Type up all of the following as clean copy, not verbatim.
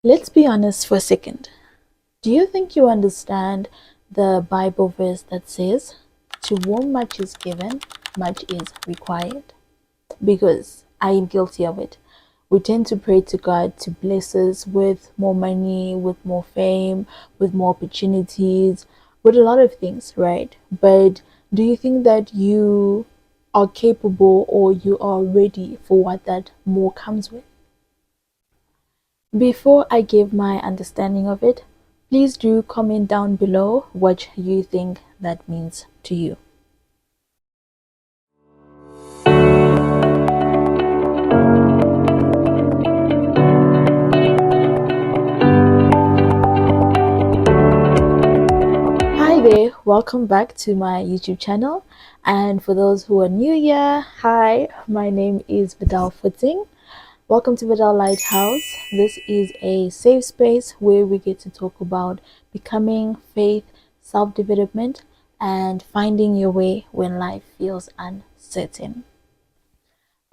Let's be honest for a second. Do you think you understand the Bible verse that says, "To whom much is given, much is required"? Because I am guilty of it. We tend to pray to God to bless us with more money, with more fame, with more opportunities, with a lot of things, right? But do you think that you are capable or you are ready for what that more comes with? Before I give my understanding of it, please do comment down below what you think that means to you. Hi there, welcome back to my YouTube channel. And for those who are new here, hi, my name is Vydale. Welcome to Vydale Lighthouse. This is a safe space where we get to talk about becoming, faith, self-development, and finding your way when life feels uncertain.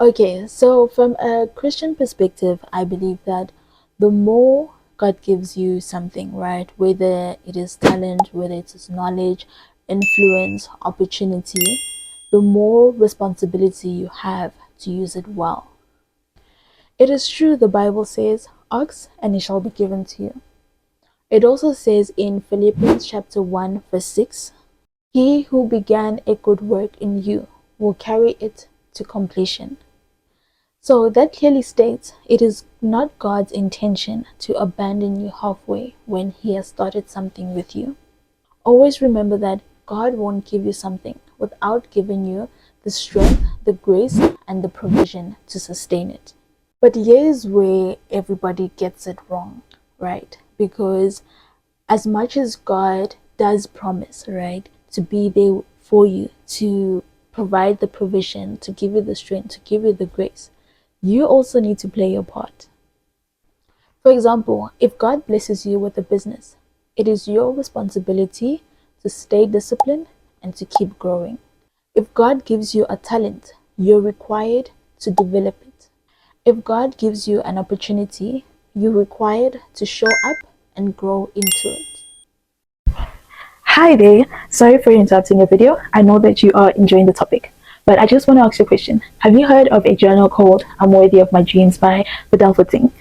Okay, so from a Christian perspective, I believe that the more God gives you something, right, whether it is talent, whether it is knowledge, influence, opportunity, the more responsibility you have to use it well. It is true, the Bible says, "Ask and it shall be given to you." It also says in Philippians chapter 1 verse 6, "He who began a good work in you will carry it to completion." So that clearly states it is not God's intention to abandon you halfway when He has started something with you. Always remember that God won't give you something without giving you the strength, the grace, and the provision to sustain it. But here's where everybody gets it wrong, right? Because as much as God does promise, right, to be there for you, to provide the provision, to give you the strength, to give you the grace, you also need to play your part. For example, if God blesses you with a business, it is your responsibility to stay disciplined and to keep growing. If God gives you a talent, you're required to develop it. If God gives you an opportunity, you're required to show up and grow into it. Hi there, sorry for interrupting your video. I know that you are enjoying the topic, but I just want to ask you a question. Have you heard of a journal called "I'm Worthy of My Dreams" by Vydale?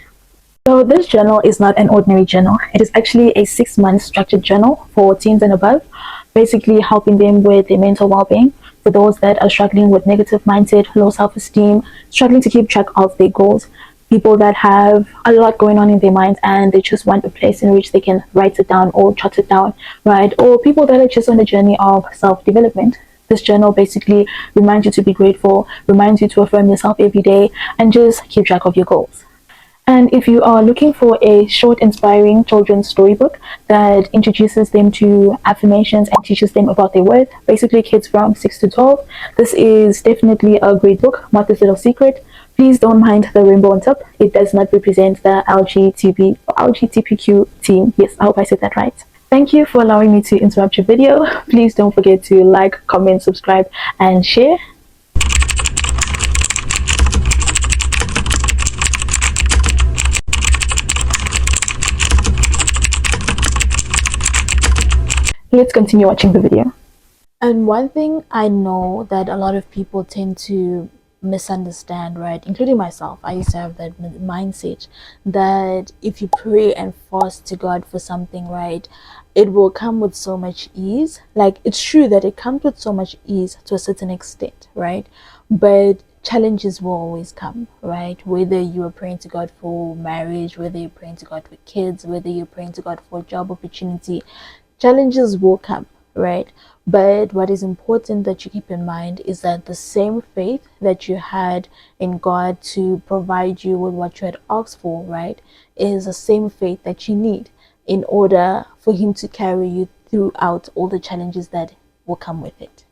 So this journal is not an ordinary journal. It is actually a 6-month structured journal for teens and above, basically helping them with their mental well-being. For those that are struggling with negative mindset, low self-esteem, struggling to keep track of their goals, people that have a lot going on in their minds and they just want a place in which they can write it down or jot it down, right? Or people that are just on the journey of self-development. This journal basically reminds you to be grateful, reminds you to affirm yourself every day, and just keep track of your goals. And if you are looking for a short, inspiring children's storybook that introduces them to affirmations and teaches them about their worth, basically kids from 6 to 12, this is definitely a great book. Martha's Little Secret. Please don't mind the rainbow on top. It does not represent the LGBTQ team. Yes, I hope I said that right. Thank you for allowing me to interrupt your video. Please don't forget to like, comment, subscribe, and share. Let's continue watching the video. And one thing I know that a lot of people tend to misunderstand, right, including myself, I used to have that mindset that if you pray and fast to God for something, right, it will come with so much ease. Like, it's true that it comes with so much ease to a certain extent, right? But challenges will always come, right? Whether you are praying to God for marriage, whether you're praying to God for kids, whether you're praying to God for a job opportunity, challenges will come, right? But what is important that you keep in mind is that the same faith that you had in God to provide you with what you had asked for, right, is the same faith that you need in order for Him to carry you throughout all the challenges that will come with it.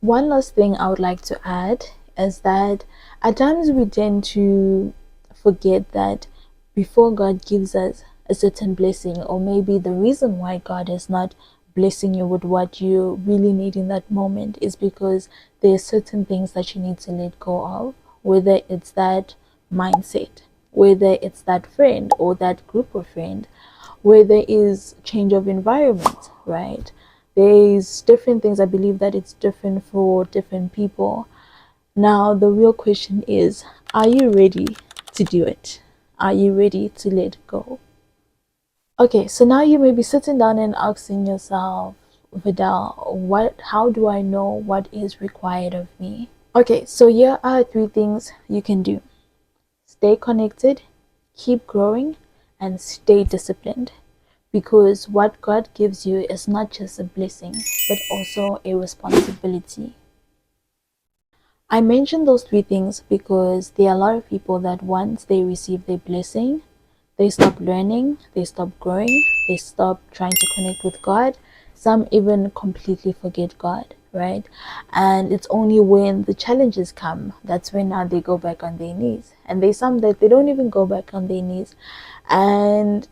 One last thing I would like to add is that at times we tend to forget that before God gives us a certain blessing, or maybe the reason why God is not blessing you with what you really need in that moment is because there are certain things that you need to let go of, whether it's that mindset, whether it's that friend or that group of friends, where there is change of environment, right? There's different things. I believe that it's different for different people. Now, the real question is, are you ready to do it? Are you ready to let go? Okay, so now you may be sitting down and asking yourself, Vidal, how do I know what is required of me? Okay, so here are three things you can do. Stay connected, keep growing, and stay disciplined. Because what God gives you is not just a blessing, but also a responsibility. I mentioned those three things because there are a lot of people that once they receive their blessing, they stop learning, they stop growing, they stop trying to connect with God. Some even completely forget God, right? And it's only when the challenges come, that's when now they go back on their knees. And there's some that they don't even go back on their knees. And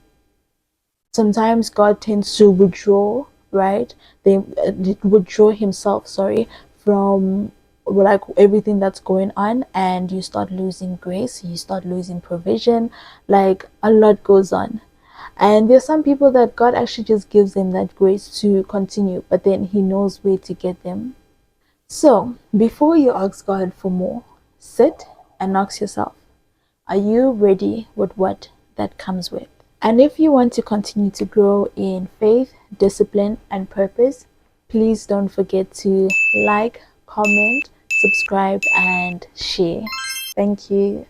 sometimes God tends to withdraw, right? They withdraw himself, sorry, from like everything that's going on, and you start losing grace, you start losing provision, like a lot goes on. And there's some people that God actually just gives them that grace to continue, but then he knows where to get them. So before you ask God for more, sit and ask yourself, are you ready with what that comes with? And if you want to continue to grow in faith, discipline, and purpose, please don't forget to like, comment, subscribe, and share. Thank you.